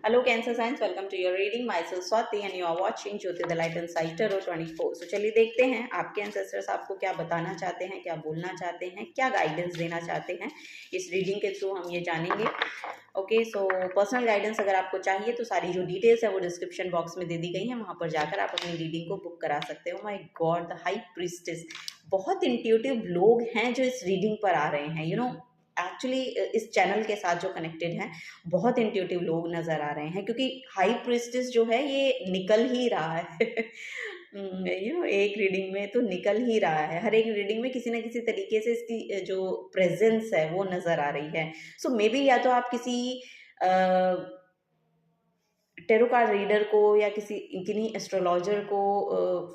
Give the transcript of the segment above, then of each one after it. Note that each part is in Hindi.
Hello Cancer Signs, welcome to your reading. Myself Swati and you are watching Jyoti the Light and Side Tarot 24. So चलिए देखते हैं आपके एंसेस्टर्स आपको क्या बताना चाहते हैं, क्या बोलना चाहते हैं, क्या गाइडेंस देना चाहते हैं। इस रीडिंग के थ्रू हम ये जानेंगे। ओके, सो पर्सनल गाइडेंस अगर आपको चाहिए तो सारी जो डिटेल्स है वो डिस्क्रिप्शन बॉक्स में दे दी गई हैं, वहाँ पर जाकर आप अपनी रीडिंग को बुक करा सकते हो। My God, the high priestess, बहुत इंट्यूटिव लोग हैं जो इस रीडिंग पर आ रहे हैं। एक्चुअली इस चैनल के साथ जो कनेक्टेड हैं बहुत इंट्यूटिव लोग नज़र आ रहे हैं, क्योंकि हाई प्रिस्टेस जो है ये निकल ही रहा है। एक रीडिंग में तो निकल ही रहा है, हर एक रीडिंग में किसी ना किसी तरीके से इसकी जो प्रेजेंस है वो नज़र आ रही है। सो मे बी या तो आप किसी टेरो कार्ड रीडर को या किन्हीं एस्ट्रोलॉजर को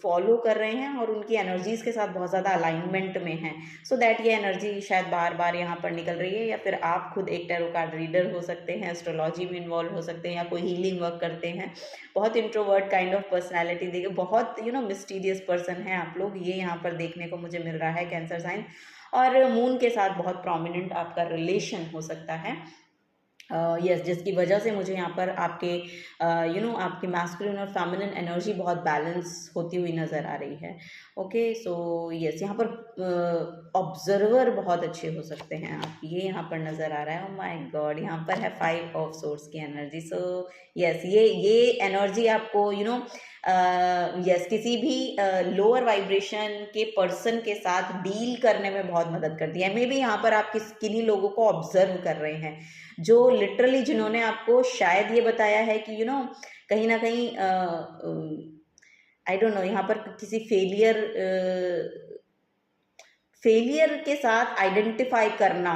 फॉलो कर रहे हैं और उनकी एनर्जीज़ के साथ बहुत ज़्यादा अलाइनमेंट में हैं, सो दैट ये एनर्जी शायद बार बार यहाँ पर निकल रही है। या फिर आप खुद एक टेरो कार्ड रीडर हो सकते हैं, एस्ट्रोलॉजी में इन्वॉल्व हो सकते हैं, या कोई हीलिंग वर्क करते हैं। बहुत इंट्रोवर्ट काइंड ऑफ पर्सनैलिटी देखिए, बहुत मिस्टीरियस पर्सन है आप लोग, ये यहाँ पर देखने को मुझे मिल रहा है कैंसर साइन। और मून के साथ बहुत प्रोमिनेंट आपका रिलेशन हो सकता है। यस, जिसकी वजह से मुझे यहाँ पर आपके आपकी मैस्कुलिन और फेमिनिन एनर्जी बहुत बैलेंस होती हुई नज़र आ रही है। ओके, सो यस, यहाँ पर ऑब्जर्वर बहुत अच्छे हो सकते हैं आप, ये यहाँ पर नज़र आ रहा है। ओह माय गॉड, यहाँ पर है 5 ऑफ सोर्स की एनर्जी। सो यस, ये एनर्जी आपको यस किसी भी लोअर वाइब्रेशन के पर्सन के साथ डील करने में बहुत मदद करती है। मे बी यहाँ पर आप किन्हीं लोगों को ऑब्जर्व कर रहे हैं जो लिटरली, जिन्होंने आपको शायद ये बताया है कि कहीं ना कहीं आई डोंट नो, यहाँ पर किसी फेलियर के साथ आइडेंटिफाई करना,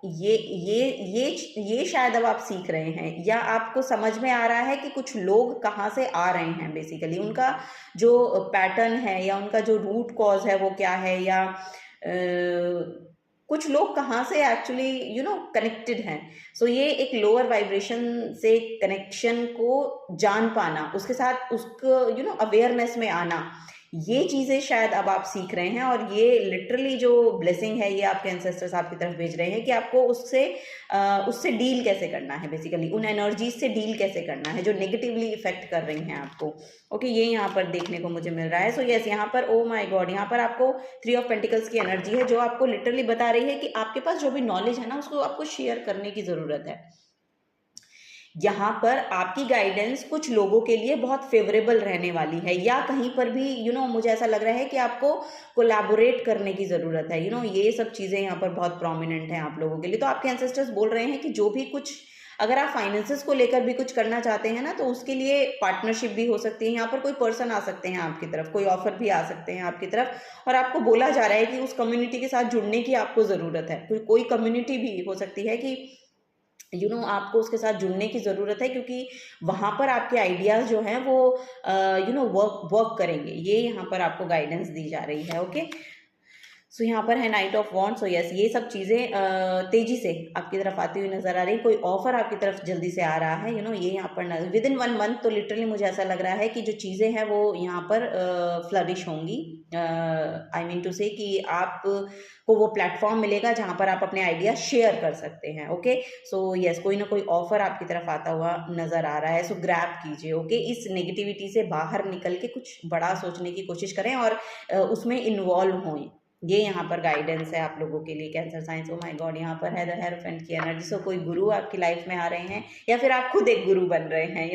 ये शायद अब आप सीख रहे हैं, या आपको समझ में आ रहा है कि कुछ लोग कहाँ से आ रहे हैं, बेसिकली उनका जो पैटर्न है या उनका जो रूट कॉज है वो क्या है, या कुछ लोग कहाँ से एक्चुअली कनेक्टेड हैं। सो ये एक लोअर वाइब्रेशन से कनेक्शन को जान पाना, उसके साथ उसको अवेयरनेस में आना, ये चीज़ें शायद अब आप सीख रहे हैं। और ये लिटरली जो ब्लेसिंग है ये आपके एंसेस्टर्स आपकी तरफ भेज रहे हैं कि आपको उससे डील कैसे करना है, बेसिकली उन एनर्जीज से डील कैसे करना है जो नेगेटिवली इफेक्ट कर रही हैं आपको। ओके, ये यहाँ पर देखने को मुझे मिल रहा है। सो यस, यहाँ पर ओ माय गॉड, यहाँ पर आपको 3 ऑफ पेंटिकल्स की एनर्जी है जो आपको लिटरली बता रही है कि आपके पास जो भी नॉलेज है ना उसको आपको शेयर करने की ज़रूरत है। यहाँ पर आपकी गाइडेंस कुछ लोगों के लिए बहुत फेवरेबल रहने वाली है, या कहीं पर भी मुझे ऐसा लग रहा है कि आपको कोलैबोरेट करने की ज़रूरत है। ये सब चीज़ें यहाँ पर बहुत प्रोमिनेंट हैं आप लोगों के लिए। तो आपके एंसेस्टर्स बोल रहे हैं कि जो भी कुछ, अगर आप फाइनेंसेस को लेकर भी कुछ करना चाहते हैं ना, तो उसके लिए पार्टनरशिप भी हो सकती है। यहाँ पर कोई पर्सन आ सकते हैं आपकी तरफ, कोई ऑफर भी आ सकते हैं आपकी तरफ, और आपको बोला जा रहा है कि उस कम्युनिटी के साथ जुड़ने की आपको ज़रूरत है। कोई कम्युनिटी भी हो सकती है कि आपको उसके साथ जुड़ने की ज़रूरत है, क्योंकि वहाँ पर आपके आइडियाज़ जो हैं वो वर्क करेंगे। ये यहाँ पर आपको गाइडेंस दी जा रही है। ओके, सो यहाँ पर है knight of wands. So yes, ये सब चीज़ें तेज़ी से आपकी तरफ आती हुई नज़र आ रही। कोई ऑफर आपकी तरफ जल्दी से आ रहा है। ये यहाँ पर विद इन 1 मंथ, तो लिटरली मुझे ऐसा लग रहा है कि जो चीज़ें हैं वो यहाँ पर फ्लरिश होंगी। आई मीन टू से कि आप को वो प्लेटफॉर्म मिलेगा जहाँ पर आप अपने आइडिया शेयर कर सकते हैं। ओके, सो यस, कोई ना कोई ऑफर आपकी तरफ आता हुआ नज़र आ रहा है। सो ग्रैब कीजिए। ओके, इस नेगेटिविटी से बाहर निकल के कुछ बड़ा सोचने की कोशिश करें और उसमें इन्वॉल्व हों। ये यहाँ पर गाइडेंस है आप लोगों के लिए cancer science. Oh my God, यहाँ पर है द हेरोफेंट की एनर्जी। सो कोई गुरु आपकी लाइफ में आ रहे हैं, या फिर आप खुद एक गुरु बन रहे हैं।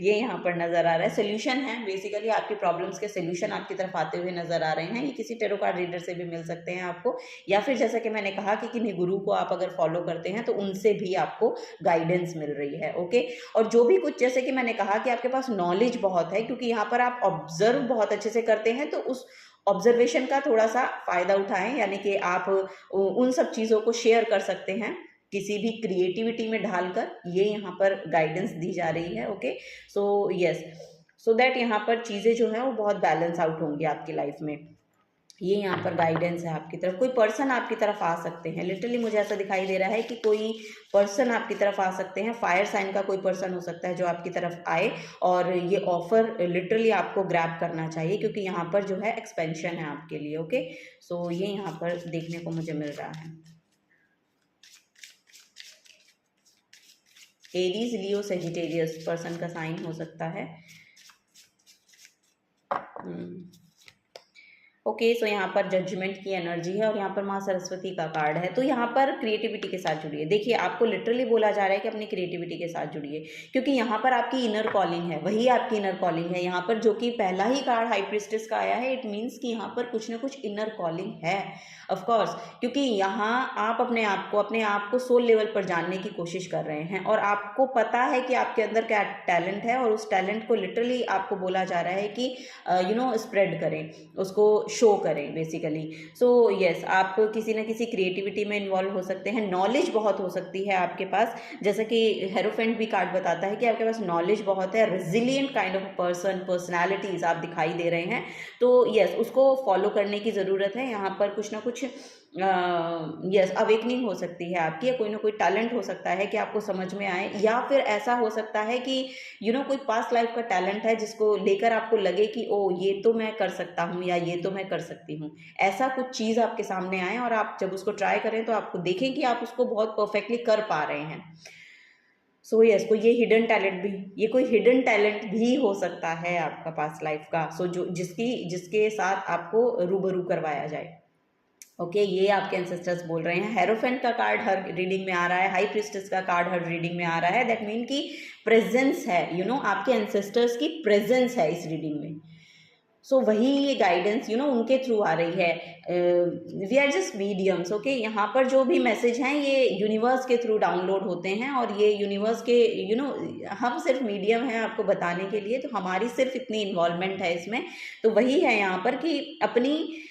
ये यहाँ पर नज़र आ रहा है। सोल्यूशन है, बेसिकली आपकी प्रॉब्लम्स के सोल्यूशन आपकी तरफ आते हुए नज़र आ रहे हैं। ये किसी टेरो कार्ड रीडर से भी मिल सकते हैं आपको, या फिर जैसा कि मैंने कहा कि किन्हीं गुरु को आप अगर फॉलो करते हैं तो उनसे भी आपको गाइडेंस मिल रही है। ओके, और जो भी कुछ, जैसे कि मैंने कहा कि आपके पास नॉलेज बहुत है, क्योंकि यहाँ पर आप ऑब्जर्व बहुत अच्छे से करते हैं, तो उस ऑब्जर्वेशन का थोड़ा सा फ़ायदा उठाएं, यानी कि आप उन सब चीज़ों को शेयर कर सकते हैं किसी भी क्रिएटिविटी में ढालकर। ये यहाँ पर गाइडेंस दी जा रही है। Okay, so yes, so that यहाँ पर चीज़ें जो हैं वो बहुत बैलेंस आउट होंगी आपकी लाइफ में। ये यहाँ पर गाइडेंस है आपकी तरफ। कोई पर्सन आपकी तरफ आ सकते हैं, लिटरली मुझे ऐसा दिखाई दे रहा है कि कोई पर्सन आपकी तरफ आ सकते हैं। फायर साइन का कोई पर्सन हो सकता है जो आपकी तरफ आए, और ये ऑफर लिटरली आपको ग्रैब करना चाहिए, क्योंकि यहाँ पर जो है एक्सपेंशन है आपके लिए। ओके, सो ये यहाँ पर देखने को मुझे मिल रहा है। एरीज, लियो, सेजिटेरियस पर्सन का साइन हो सकता है। ओके, सो यहाँ पर जजमेंट की एनर्जी है और यहाँ पर माँ सरस्वती का कार्ड है। तो यहाँ पर क्रिएटिविटी के साथ जुड़िए। देखिए, आपको लिटरली बोला जा रहा है कि अपनी क्रिएटिविटी के साथ जुड़िए, क्योंकि यहाँ पर आपकी इनर कॉलिंग है, वही आपकी इनर कॉलिंग है। यहाँ पर जो कि पहला ही कार्ड हाई प्रीस्टेस का आया है, इट मीन्स कि यहाँ पर कुछ ना कुछ इनर कॉलिंग है ऑफ कोर्स, क्योंकि यहाँ आप अपने आप को सोल लेवल पर जानने की कोशिश कर रहे हैं और आपको पता है कि आपके अंदर क्या टैलेंट है, और उस टैलेंट को लिटरली आपको बोला जा रहा है कि स्प्रेड करें, उसको शो करें बेसिकली। सो यस, आप किसी न किसी क्रिएटिविटी में इन्वॉल्व हो सकते हैं। नॉलेज बहुत हो सकती है आपके पास, जैसा कि हेरोफेंट भी कार्ड बताता है कि आपके पास नॉलेज बहुत है। रेजिलिएंट काइंड ऑफ पर्सनैलिटीज आप दिखाई दे रहे हैं। तो यस, उसको फॉलो करने की ज़रूरत है। यहाँ पर कुछ ना कुछ यस अवेकनिंग हो सकती है आपकी, या कोई ना कोई टैलेंट हो सकता है कि आपको समझ में आए, या फिर ऐसा हो सकता है कि कोई पास्ट लाइफ का टैलेंट है जिसको लेकर आपको लगे कि ओ ये तो मैं कर सकता हूँ या ये तो मैं कर सकती हूँ। ऐसा कुछ चीज़ आपके सामने आए और आप जब उसको ट्राई करें तो आपको देखें कि आप उसको बहुत परफेक्टली कर पा रहे हैं। सो यस, कोई ये कोई हिडन टैलेंट भी हो सकता है आपका पास्ट लाइफ का, सो जो जिसके साथ आपको रूबरू करवाया जाए। ओके, ये आपके एंसेस्टर्स बोल रहे हैं। हेरोफेंट का कार्ड हर रीडिंग में आ रहा है, हाई प्रीस्टेस का कार्ड हर रीडिंग में आ रहा है। दैट मीन कि प्रेजेंस है, आपके एंसेस्टर्स की प्रेजेंस है इस रीडिंग में। सो वही ये गाइडेंस उनके थ्रू आ रही है। We are just mediums. Okay, यहाँ पर जो भी मैसेज हैं ये यूनिवर्स के थ्रू डाउनलोड होते हैं, और ये यूनिवर्स के हम सिर्फ मीडियम हैं आपको बताने के लिए, तो हमारी सिर्फ इतनी इन्वॉल्वमेंट है इसमें। तो वही है यहाँ पर कि अपनी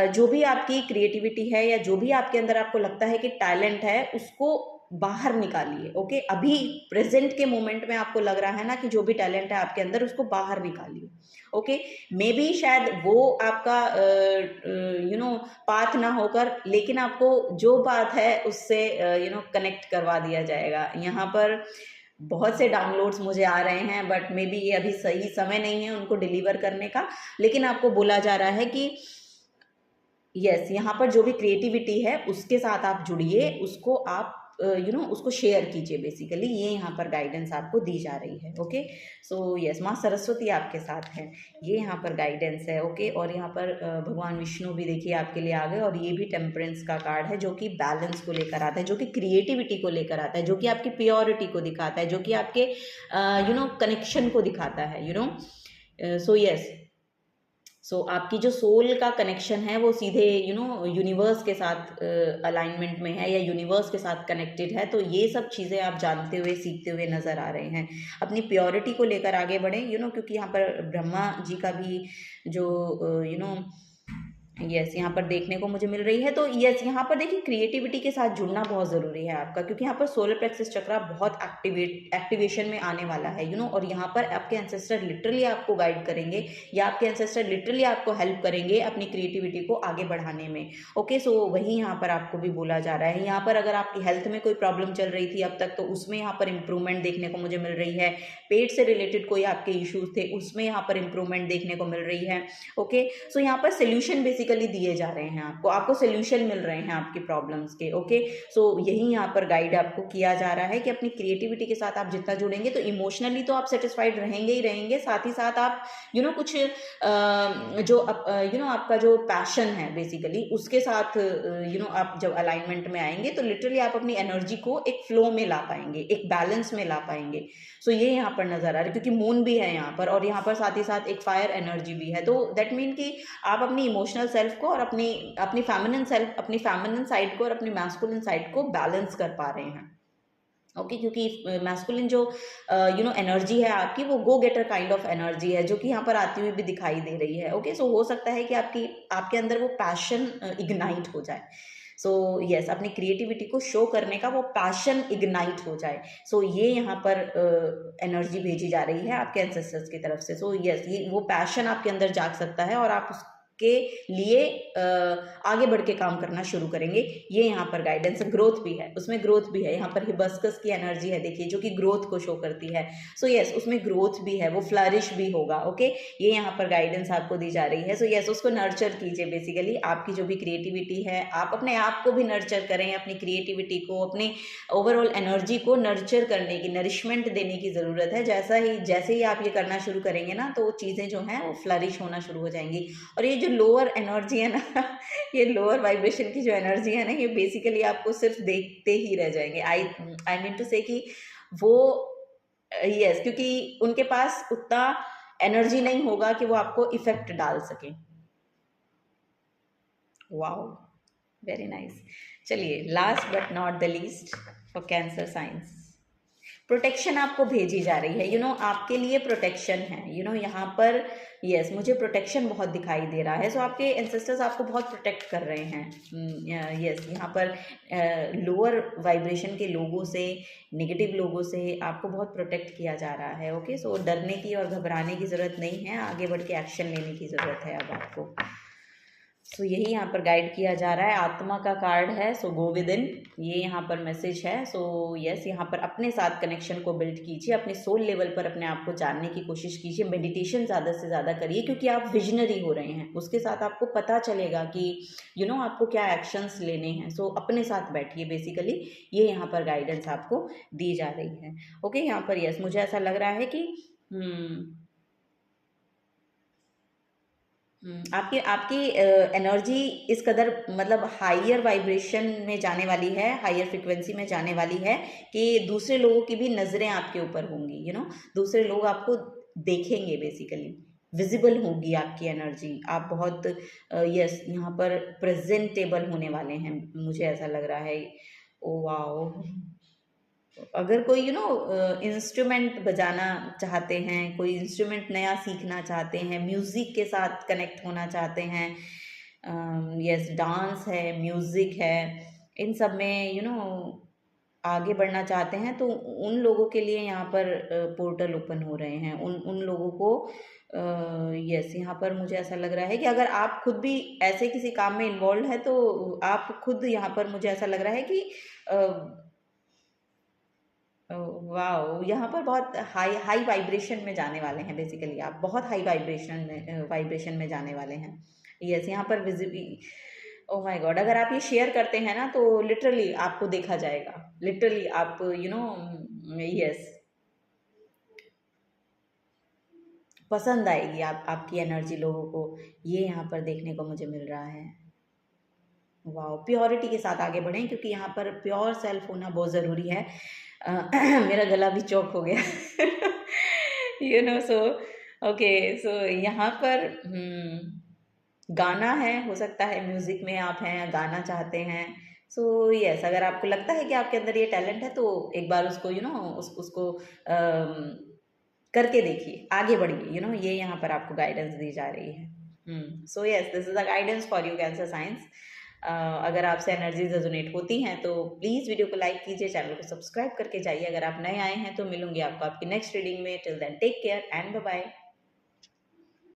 जो भी आपकी क्रिएटिविटी है या जो भी आपके अंदर आपको लगता है कि टैलेंट है, उसको बाहर निकालिए। ओके, अभी प्रेजेंट के मोमेंट में आपको लग रहा है ना कि जो भी टैलेंट है आपके अंदर, उसको बाहर निकालिए। ओके, मे बी शायद वो आपका पाथ ना होकर, लेकिन आपको जो बात है उससे कनेक्ट करवा दिया जाएगा। यहाँ पर बहुत से डाउनलोड्स मुझे आ रहे हैं, बट मे बी ये अभी सही समय नहीं है उनको डिलीवर करने का। लेकिन आपको बोला जा रहा है कि यस, यहाँ पर जो भी क्रिएटिविटी है उसके साथ आप जुड़िए, उसको आप उसको शेयर कीजिए बेसिकली। ये यहाँ पर गाइडेंस आपको दी जा रही है। ओके, सो यस, माँ सरस्वती आपके साथ है, ये यहाँ पर गाइडेंस है। ओके, और यहाँ पर भगवान विष्णु भी देखिए आपके लिए आ गए, और ये भी टेम्परेंस का कार्ड है जो कि बैलेंस को लेकर आता है, जो कि क्रिएटिविटी को लेकर आता है, जो कि आपकी प्योरिटी को दिखाता है, जो कि आपके कनेक्शन को दिखाता है। सो यस, सो आपकी जो सोल का कनेक्शन है वो सीधे यूनिवर्स के साथ अलाइनमेंट में है, या यूनिवर्स के साथ कनेक्टेड है। तो ये सब चीज़ें आप जानते हुए सीखते हुए नज़र आ रहे हैं। अपनी प्योरिटी को लेकर आगे बढ़ें, क्योंकि यहाँ पर ब्रह्मा जी का भी जो यस यहाँ पर देखने को मुझे मिल रही है। तो यस, यहाँ पर देखिए क्रिएटिविटी के साथ जुड़ना बहुत ज़रूरी है आपका, क्योंकि यहाँ पर सोलर प्लेक्सस चक्रा बहुत एक्टिवेशन में आने वाला है और यहाँ पर आपके एंसेस्टर लिटरली आपको गाइड करेंगे, या आपके एंसेस्टर लिटरली आपको हेल्प करेंगे अपनी क्रिएटिविटी को आगे बढ़ाने में। ओके, सो वही यहाँ पर आपको भी बोला जा रहा है। यहाँ पर अगर आपकी हेल्थ में कोई प्रॉब्लम चल रही थी अब तक, तो उसमें यहाँ पर इंप्रूवमेंट देखने को मुझे मिल रही है। पेट से रिलेटेड कोई आपके इश्यूज थे, उसमें यहाँ पर इंप्रूवमेंट देखने को मिल रही है। ओके, सो यहाँ पर सोल्यूशन बेसिकली दिए जा रहे हैं आपको सोल्यूशन मिल रहे हैं आपकी प्रॉब्लम्स के। ओके, सो यही यहाँ पर गाइड आपको किया जा रहा है कि अपनी क्रिएटिविटी के साथ आप जितना जुड़ेंगे तो इमोशनली तो आप सेटिस्फाइड रहेंगे ही रहेंगे, साथ ही साथ आप कुछ जो आपका जो पैशन है बेसिकली, उसके साथ आप जब अलाइनमेंट में आएंगे तो लिटरली आप अपनी एनर्जी को एक फ्लो में ला पाएंगे, एक बैलेंस में ला पाएंगे। सो ये यहाँ पर नजर आ रहा है, क्योंकि मून भी है यहाँ पर, और यहाँ पर साथ ही साथ एक फायर एनर्जी भी है। तो दैट मीन कि आप अपनी इमोशनल सेल्फ को और अपनी फेमिनिन सेल्फ, अपनी फेमिनिन साइड को और अपनी मैस्कुलिन साइड को बैलेंस कर पा रहे हैं। ओके, क्योंकि मैस्कुलिन जो एनर्जी है आपकी, वो गो गेटर काइंड ऑफ एनर्जी है, जो कि यहाँ पर आती हुई भी दिखाई दे रही है। ओके, सो हो सकता है कि आपके अंदर वो पैशन इग्नाइट हो जाए। सो यस, अपनी क्रिएटिविटी को शो करने का वो पैशन इग्नाइट हो जाए। सो ये यहाँ पर एनर्जी भेजी जा रही है आपके एंसेस्टर्स की तरफ से। सो यस, ये वो पैशन आपके अंदर जाग सकता है, और आप के लिए आगे बढ़ के काम करना शुरू करेंगे। ये यहाँ पर गाइडेंस, ग्रोथ भी है, उसमें ग्रोथ भी है। यहाँ पर हिबिस्कस की एनर्जी है, देखिए, जो कि ग्रोथ को शो करती है। सो यस, उसमें ग्रोथ भी है, वो फ्लरिश भी होगा। ओके, ये यहाँ पर गाइडेंस आपको दी जा रही है। सो यस, उसको नर्चर कीजिए। बेसिकली आपकी जो भी क्रिएटिविटी है, आप अपने आप को भी नर्चर करें, अपनी क्रिएटिविटी को, अपनी ओवरऑल एनर्जी को नर्चर करने की, नरिशमेंट देने की ज़रूरत है। जैसे ही आप ये करना शुरू करेंगे ना, तो चीज़ें जो हैं वो फ्लरिश होना शुरू हो जाएंगी। और ये जो लोअर एनर्जी है ना ये लोअर वाइब्रेशन की जो एनर्जी है ना, ये बेसिकली आपको सिर्फ देखते ही रह जाएंगे। आई मीन टू से कि वो यस, क्योंकि उनके पास उतना एनर्जी नहीं होगा कि वो आपको इफेक्ट डाल सके। Wow, very nice. चलिए, last but not the least for cancer science, protection आपको भेजी जा रही है। आपके लिए प्रोटेक्शन है। यहाँ पर यस, मुझे प्रोटेक्शन बहुत दिखाई दे रहा है। सो आपके एंसेस्टर्स आपको बहुत प्रोटेक्ट कर रहे हैं। यस, यहाँ पर लोअर वाइब्रेशन के लोगों से, नेगेटिव लोगों से आपको बहुत प्रोटेक्ट किया जा रहा है। ओके, सो डरने की और घबराने की ज़रूरत नहीं है, आगे बढ़ के एक्शन लेने की ज़रूरत है अब आपको। सो यही यहाँ पर गाइड किया जा रहा है। आत्मा का कार्ड है, सो गो विद इन, ये यहाँ पर मैसेज है। सो यस, यहाँ पर अपने साथ कनेक्शन को बिल्ड कीजिए, अपने सोल लेवल पर अपने आप को जानने की कोशिश कीजिए। मेडिटेशन ज़्यादा से ज़्यादा करिए, क्योंकि आप विजनरी हो रहे हैं। उसके साथ आपको पता चलेगा कि आपको क्या एक्शंस लेने हैं। सो अपने साथ बैठिए, बेसिकली ये यहाँ पर गाइडेंस आपको दी जा रही है। ओके, यहाँ पर यस, मुझे ऐसा लग रहा है कि आपकी आपकी एनर्जी इस कदर मतलब हायर वाइब्रेशन में जाने वाली है, हायर फ्रिक्वेंसी में जाने वाली है कि दूसरे लोगों की भी नज़रें आपके ऊपर होंगी। दूसरे लोग आपको देखेंगे, बेसिकली विजिबल होगी आपकी एनर्जी। आप बहुत यस, यहाँ पर प्रेजेंटेबल होने वाले हैं, मुझे ऐसा लग रहा है। ओ वाओ, अगर कोई इंस्ट्रूमेंट बजाना चाहते हैं, कोई इंस्ट्रूमेंट नया सीखना चाहते हैं, म्यूज़िक के साथ कनेक्ट होना चाहते हैं, यस, डांस है, म्यूज़िक है, इन सब में आगे बढ़ना चाहते हैं, तो उन लोगों के लिए यहाँ पर पोर्टल ओपन हो रहे हैं। उन लोगों को यस, यहाँ पर मुझे ऐसा लग रहा है कि अगर आप खुद भी ऐसे किसी काम में इन्वॉल्व है, तो आप खुद यहाँ पर, मुझे ऐसा लग रहा है कि वाओ, यहाँ पर बहुत हाई हाई वाइब्रेशन में जाने वाले हैं। बेसिकली आप बहुत हाई वाइब्रेशन में जाने वाले हैं। यस, यहाँ पर विजिबली, ओ माय गॉड, अगर आप ये शेयर करते हैं ना, तो लिटरली आपको देखा जाएगा। लिटरली आप यस, पसंद आएगी आपकी एनर्जी लोगों को, ये यहाँ पर देखने को मुझे मिल रहा है। वाओ, प्योरिटी के साथ आगे बढ़ें, क्योंकि यहाँ पर प्योर सेल्फ होना बहुत ज़रूरी है। मेरा गला भी चौक हो गया सो ओके, सो यहाँ पर गाना है, हो सकता है म्यूज़िक में आप हैं, गाना चाहते हैं। सो यस, अगर आपको लगता है कि आपके अंदर ये टैलेंट है, तो एक बार उसको उसको करके देखिए, आगे बढ़िए। ये यहाँ पर आपको गाइडेंस दी जा रही है। So yes, this is the guidance for you cancer science. अगर आपसे एनर्जीज रेजोनेट होती हैं, तो प्लीज़ वीडियो को लाइक कीजिए, चैनल को सब्सक्राइब करके जाइए। अगर आप नए आए हैं, तो मिलूंगी आपको आपकी नेक्स्ट रीडिंग में। Till then, take care and bye bye.